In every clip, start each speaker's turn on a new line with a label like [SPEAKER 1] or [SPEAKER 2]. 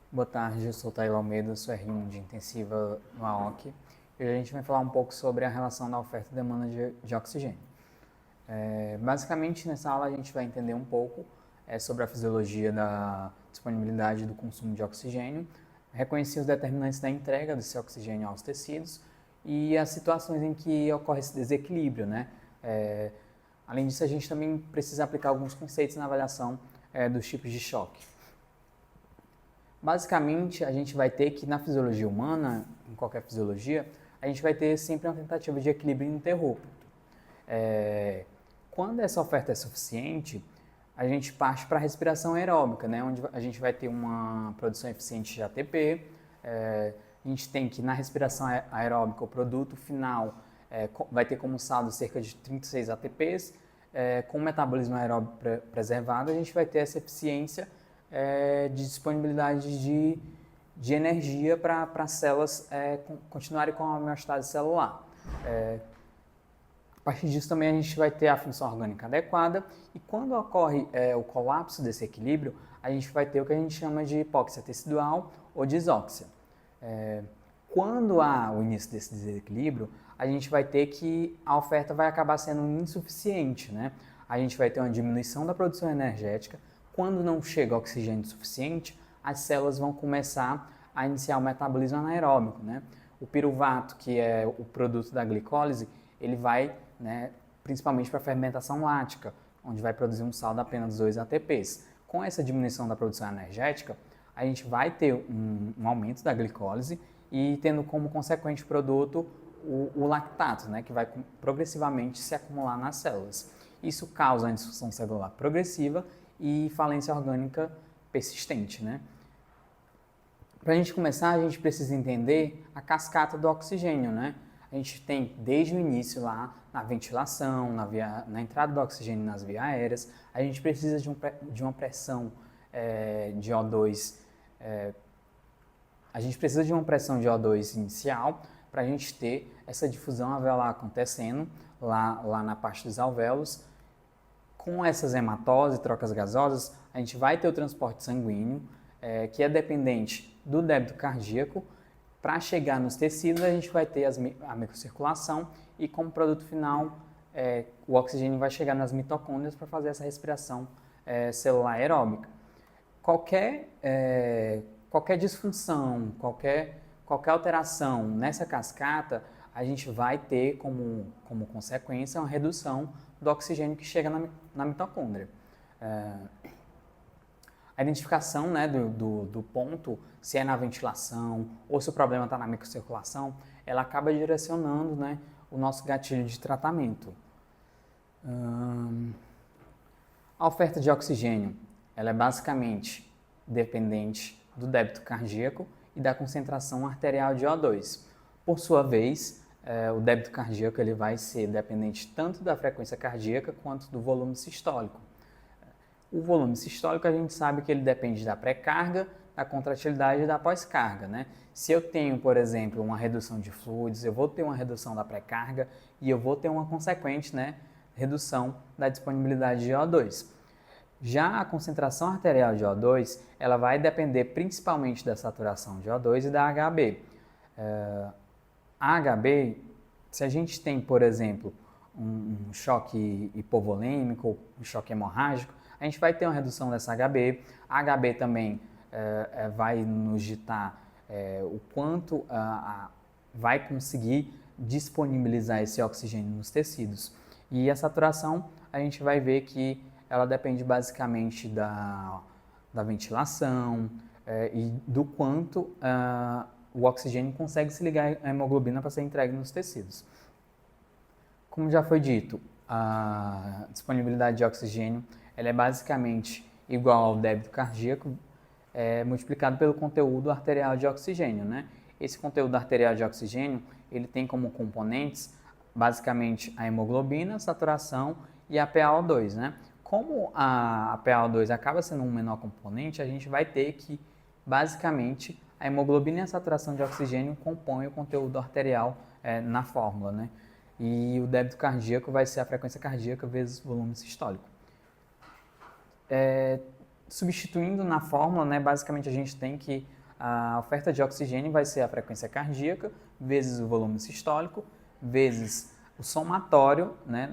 [SPEAKER 1] Boa tarde, eu sou Taylor Almeida, sou R1 de intensiva no AOC. E hoje a gente vai falar um pouco sobre a relação da oferta e demanda de oxigênio. Basicamente, nessa aula a gente vai entender um pouco sobre a fisiologia da disponibilidade do consumo de oxigênio, reconhecer os determinantes da entrega desse oxigênio aos tecidos e as situações em que ocorre esse desequilíbrio, né? Além disso, a gente também precisa aplicar alguns conceitos na avaliação dos tipos de choque. Basicamente, a gente vai ter que na fisiologia humana, em qualquer fisiologia, a gente vai ter sempre uma tentativa de equilíbrio ininterrupto. Quando essa oferta é suficiente, a gente parte para a respiração aeróbica, né, onde a gente vai ter uma produção eficiente de ATP. A gente tem que na respiração aeróbica o produto final vai ter como saldo cerca de 36 ATPs. Com o metabolismo aeróbico preservado, a gente vai ter essa eficiência de disponibilidade de energia para as células continuarem com a homeostase celular. A partir disso também a gente vai ter a função orgânica adequada e quando ocorre o colapso desse equilíbrio, a gente vai ter o que a gente chama de hipóxia tecidual ou disóxia. Quando há o início desse desequilíbrio, a gente vai ter que a oferta vai acabar sendo insuficiente, né? A gente vai ter uma diminuição da produção energética. Quando não chega oxigênio suficiente, as células vão começar a iniciar o metabolismo anaeróbico, né? O piruvato, que é o produto da glicólise, ele vai, né, principalmente para a fermentação lática, onde vai produzir um saldo apenas de 2 ATPs. Com essa diminuição da produção energética, a gente vai ter um aumento da glicólise e tendo como consequente produto o lactato, né, que vai progressivamente se acumular nas células. Isso causa a insuficiência celular progressiva e falência orgânica persistente, né? Para a gente começar, a gente precisa entender a cascata do oxigênio, né? A gente tem desde o início lá na ventilação, na entrada do oxigênio nas vias aéreas, a gente precisa de uma pressão de O2, a gente precisa de uma pressão de O2 inicial para a gente ter essa difusão alveolar acontecendo lá na parte dos alvéolos. Com essas hematoses, trocas gasosas, a gente vai ter o transporte sanguíneo, que é dependente do débito cardíaco. Para chegar nos tecidos, a gente vai ter a microcirculação e, como produto final, o oxigênio vai chegar nas mitocôndrias para fazer essa respiração celular aeróbica. Qualquer disfunção, qualquer alteração nessa cascata, a gente vai ter como consequência uma redução do oxigênio que chega na mitocôndria. A identificação, né, do ponto, se é na ventilação ou se o problema está na microcirculação, ela acaba direcionando, né, o nosso gatilho de tratamento. A oferta de oxigênio ela é basicamente dependente do débito cardíaco e da concentração arterial de O2. Por sua vez, o débito cardíaco ele vai ser dependente tanto da frequência cardíaca quanto do volume sistólico. O volume sistólico a gente sabe que ele depende da pré-carga, da contratilidade e da pós-carga, né? Se eu tenho, por exemplo, uma redução de fluidos, eu vou ter uma redução da pré-carga e eu vou ter uma consequente, né, redução da disponibilidade de O2. Já a concentração arterial de O2, ela vai depender principalmente da saturação de O2 e da HB. A HB, se a gente tem, por exemplo, um choque hipovolêmico, um choque hemorrágico, a gente vai ter uma redução dessa HB. A HB também vai nos ditar o quanto vai conseguir disponibilizar esse oxigênio nos tecidos. E a saturação, a gente vai ver que ela depende basicamente da ventilação e do quanto o oxigênio consegue se ligar à hemoglobina para ser entregue nos tecidos. Como já foi dito, a disponibilidade de oxigênio ela é basicamente igual ao débito cardíaco multiplicado pelo conteúdo arterial de oxigênio, né? Esse conteúdo arterial de oxigênio ele tem como componentes basicamente a hemoglobina, a saturação e a PaO2, né? Como a PaO2 acaba sendo um menor componente, a gente vai ter que basicamente a hemoglobina e a saturação de oxigênio compõem o conteúdo arterial na fórmula, né? E o débito cardíaco vai ser a frequência cardíaca vezes o volume sistólico. Substituindo na fórmula, né, basicamente a gente tem que a oferta de oxigênio vai ser a frequência cardíaca vezes o volume sistólico vezes o somatório, né,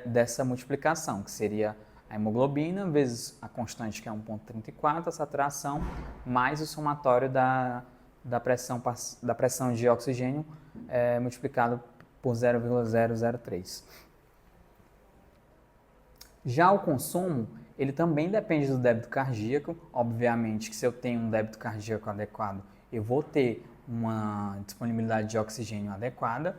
[SPEAKER 1] dessa multiplicação, que seria a hemoglobina vezes a constante, que é 1,34, a saturação, mais o somatório da pressão de oxigênio multiplicado por 0,003. Já o consumo, ele também depende do débito cardíaco. Obviamente que se eu tenho um débito cardíaco adequado, eu vou ter uma disponibilidade de oxigênio adequada,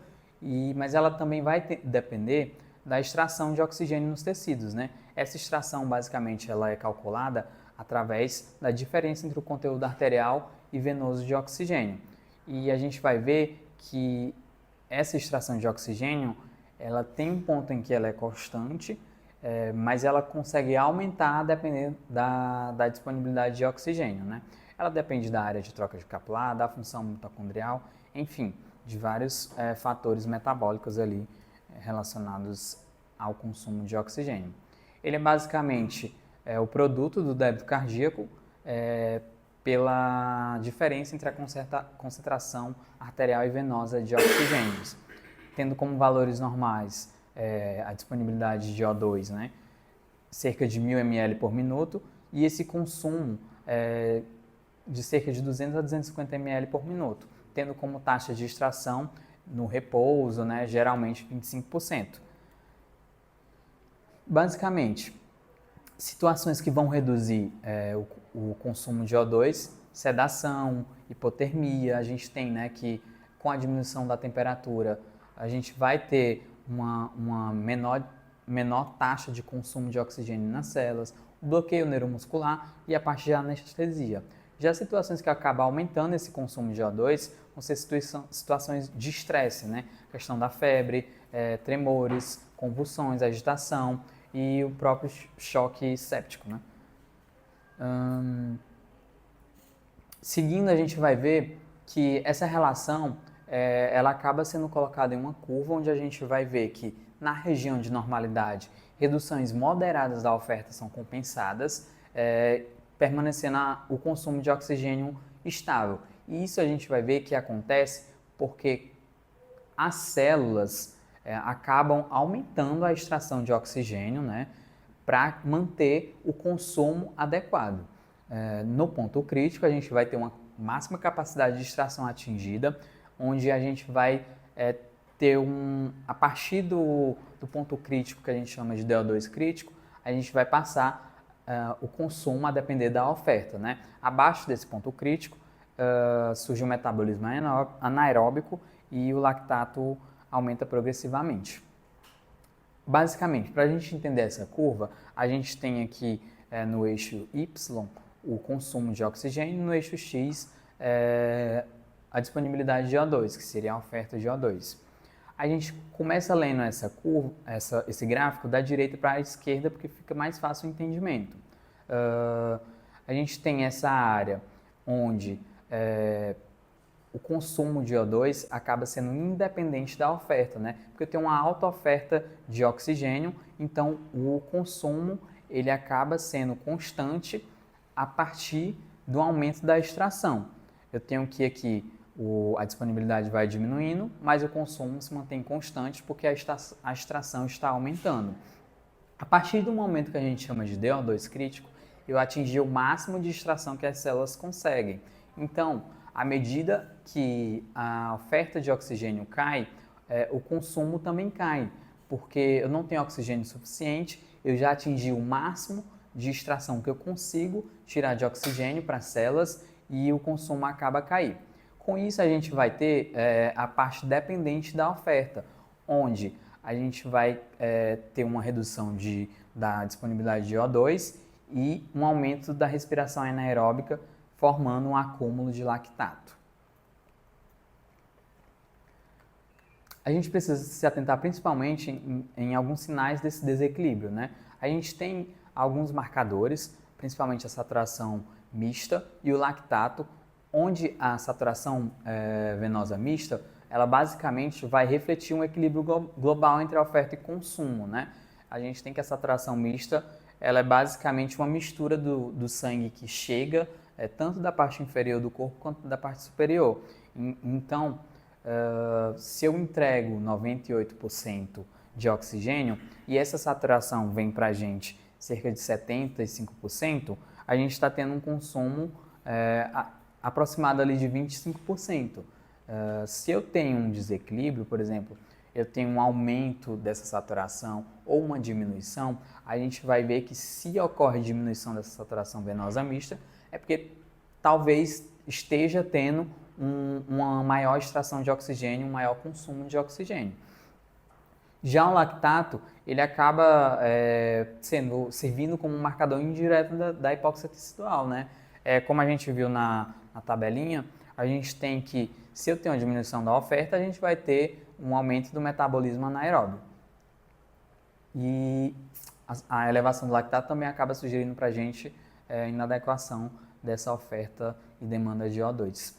[SPEAKER 1] mas ela também vai depender da extração de oxigênio nos tecidos, né? Essa extração, basicamente, ela é calculada através da diferença entre o conteúdo arterial e venoso de oxigênio. E a gente vai ver que essa extração de oxigênio, ela tem um ponto em que ela é constante, mas ela consegue aumentar dependendo da disponibilidade de oxigênio, né? Ela depende da área de troca de capilar, da função mitocondrial, enfim, de vários fatores metabólicos ali relacionados ao consumo de oxigênio. Ele é basicamente o produto do débito cardíaco pela diferença entre a concentração arterial e venosa de oxigênios, tendo como valores normais a disponibilidade de O2, né, cerca de 1000 ml por minuto, e esse consumo de cerca de 200 a 250 ml por minuto, tendo como taxa de extração no repouso, né, geralmente 25%. Basicamente, situações que vão reduzir o consumo de O2, sedação, hipotermia, a gente tem, né, que com a diminuição da temperatura a gente vai ter uma menor taxa de consumo de oxigênio nas células, o bloqueio neuromuscular e a parte de anestesia. Já as situações que acabam aumentando esse consumo de O2 vão ser situações de estresse, né? A questão da febre, tremores, convulsões, agitação e o próprio choque séptico, né? Seguindo, a gente vai ver que essa relação ela acaba sendo colocada em uma curva onde a gente vai ver que na região de normalidade, reduções moderadas da oferta são compensadas, permanecendo o consumo de oxigênio estável. E isso a gente vai ver que acontece porque as células acabam aumentando a extração de oxigênio, né, para manter o consumo adequado. No ponto crítico, a gente vai ter uma máxima capacidade de extração atingida, onde a gente vai ter a partir do ponto crítico, que a gente chama de DO2 crítico, a gente vai passar o consumo a depender da oferta, né? Abaixo desse ponto crítico, surge o metabolismo anaeróbico e o lactato aumenta progressivamente. Basicamente, para a gente entender essa curva, a gente tem aqui no eixo Y o consumo de oxigênio, no eixo X a disponibilidade de O2, que seria a oferta de O2. A gente começa lendo essa curva, esse gráfico da direita para a esquerda, porque fica mais fácil o entendimento. A gente tem essa área onde o consumo de O2 acaba sendo independente da oferta, né? Porque eu tenho uma alta oferta de oxigênio, então o consumo ele acaba sendo constante a partir do aumento da extração. Eu tenho que aqui a disponibilidade vai diminuindo, mas o consumo se mantém constante porque a extração está aumentando. A partir do momento que a gente chama de DO2 crítico, eu atingi o máximo de extração que as células conseguem. Então, à medida que a oferta de oxigênio cai, o consumo também cai, porque eu não tenho oxigênio suficiente, eu já atingi o máximo de extração que eu consigo tirar de oxigênio para as células e o consumo acaba a cair. Com isso, a gente vai ter a parte dependente da oferta, onde a gente vai ter uma redução da disponibilidade de O2 e um aumento da respiração anaeróbica, formando um acúmulo de lactato. A gente precisa se atentar principalmente em alguns sinais desse desequilíbrio, né? A gente tem alguns marcadores, principalmente a saturação mista e o lactato, onde a saturação venosa mista, ela basicamente vai refletir um equilíbrio global entre a oferta e consumo, né? A gente tem que a saturação mista, ela é basicamente uma mistura do sangue que chega tanto da parte inferior do corpo quanto da parte superior. Então, se eu entrego 98% de oxigênio e essa saturação vem para a gente cerca de 75%, a gente está tendo um consumo aproximado ali de 25%. Se eu tenho um desequilíbrio, por exemplo, eu tenho um aumento dessa saturação ou uma diminuição, a gente vai ver que se ocorre diminuição dessa saturação venosa mista, é porque talvez esteja tendo uma maior extração de oxigênio, um maior consumo de oxigênio. Já o lactato, ele acaba servindo como um marcador indireto da hipóxia tecidual, né? Como a gente viu na tabelinha, a gente tem que, se eu tenho uma diminuição da oferta, a gente vai ter um aumento do metabolismo anaeróbio. E a elevação do lactato também acaba sugerindo para a gente inadequação dessa oferta e demanda de O2.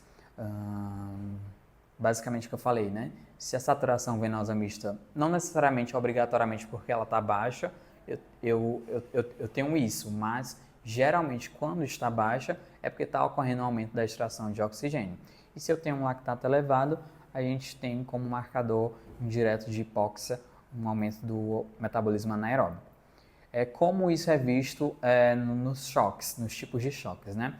[SPEAKER 1] Basicamente o que eu falei, né? Se a saturação venosa mista, não necessariamente, obrigatoriamente porque ela está baixa, eu tenho isso, mas geralmente quando está baixa é porque está ocorrendo um aumento da extração de oxigênio. E se eu tenho um lactato elevado, a gente tem como marcador indireto de hipóxia um aumento do metabolismo anaeróbio. Como isso é visto nos choques, nos tipos de choques, né?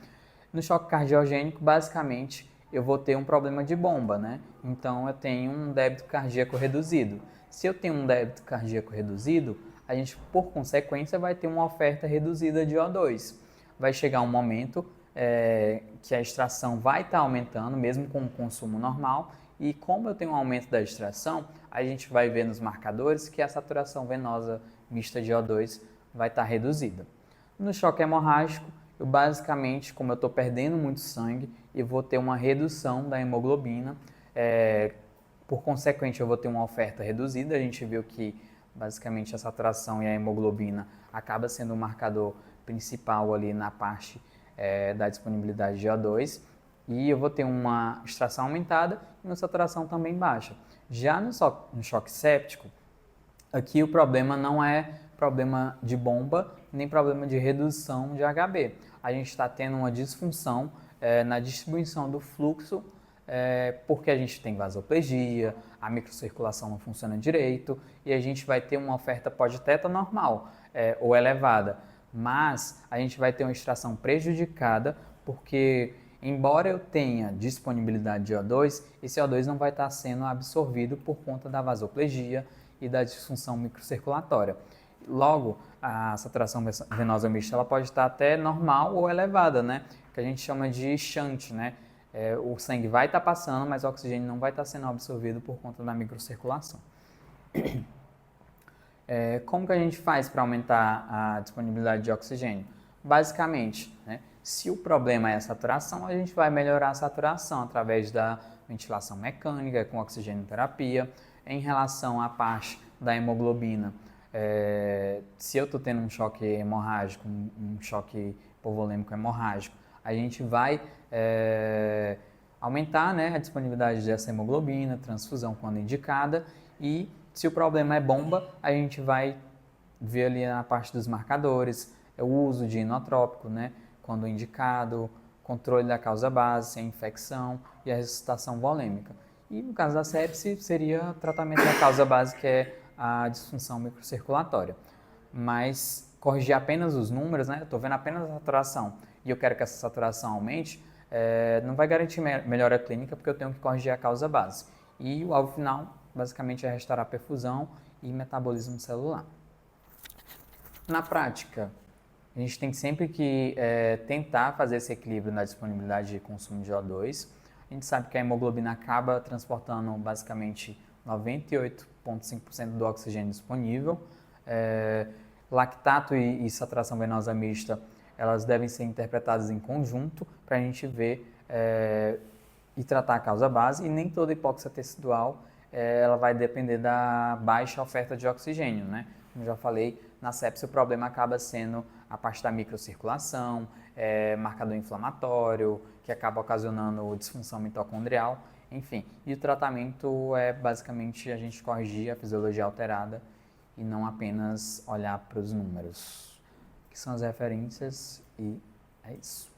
[SPEAKER 1] No choque cardiogênico, basicamente, eu vou ter um problema de bomba, né? Então, eu tenho um débito cardíaco reduzido. Se eu tenho um débito cardíaco reduzido, a gente, por consequência, vai ter uma oferta reduzida de O2. Vai chegar um momento que a extração vai estar aumentando, mesmo com o consumo normal, e como eu tenho um aumento da extração, a gente vai ver nos marcadores que a saturação venosa mista de O2 vai estar reduzida. No choque hemorrágico, eu basicamente, como eu estou perdendo muito sangue, eu vou ter uma redução da hemoglobina, por consequente eu vou ter uma oferta reduzida. A gente viu que basicamente a saturação e a hemoglobina acaba sendo o marcador principal ali na parte da disponibilidade de O2, e eu vou ter uma extração aumentada e uma saturação também baixa. Já no choque séptico, aqui o problema não é problema de bomba, nem problema de redução de HB. A gente está tendo uma disfunção na distribuição do fluxo, porque a gente tem vasoplegia, a microcirculação não funciona direito e a gente vai ter uma oferta pós-teta normal ou elevada, mas a gente vai ter uma extração prejudicada porque, embora eu tenha disponibilidade de O2, esse O2 não vai estar sendo absorvido por conta da vasoplegia e da disfunção microcirculatória. Logo, a saturação venosa mista ela pode estar até normal ou elevada, né? Que a gente chama de shunt, né? O sangue vai estar passando, mas o oxigênio não vai estar sendo absorvido por conta da microcirculação. Como que a gente faz para aumentar a disponibilidade de oxigênio? Basicamente, né, se o problema é a saturação, a gente vai melhorar a saturação através da ventilação mecânica, com oxigênio terapia. Em relação à parte da hemoglobina, se eu estou tendo um choque hemorrágico, um choque hipovolêmico hemorrágico, a gente vai aumentar, né, a disponibilidade dessa hemoglobina, transfusão quando indicada, e se o problema é bomba, a gente vai ver ali na parte dos marcadores, o uso de inotrópico, né, quando indicado, controle da causa base, sem infecção e a ressuscitação volêmica. E no caso da sepse, seria tratamento da causa base, que é a disfunção microcirculatória. Mas corrigir apenas os números, né? Eu estou vendo apenas a saturação e eu quero que essa saturação aumente, não vai garantir melhora clínica, porque eu tenho que corrigir a causa base. E o alvo final, basicamente, é restaurar a perfusão e metabolismo celular. Na prática, a gente tem sempre que tentar fazer esse equilíbrio na disponibilidade de consumo de O2. A gente sabe que a hemoglobina acaba transportando basicamente 98,5% do oxigênio disponível. Lactato e saturação venosa mista, elas devem ser interpretadas em conjunto para a gente ver e tratar a causa base, e nem toda hipóxia tecidual ela vai depender da baixa oferta de oxigênio, né? Como já falei, na sepse o problema acaba sendo a parte da microcirculação, marcador inflamatório, que acaba ocasionando disfunção mitocondrial, enfim. E o tratamento é basicamente a gente corrigir a fisiologia alterada e não apenas olhar para os números, que são as referências, e é isso.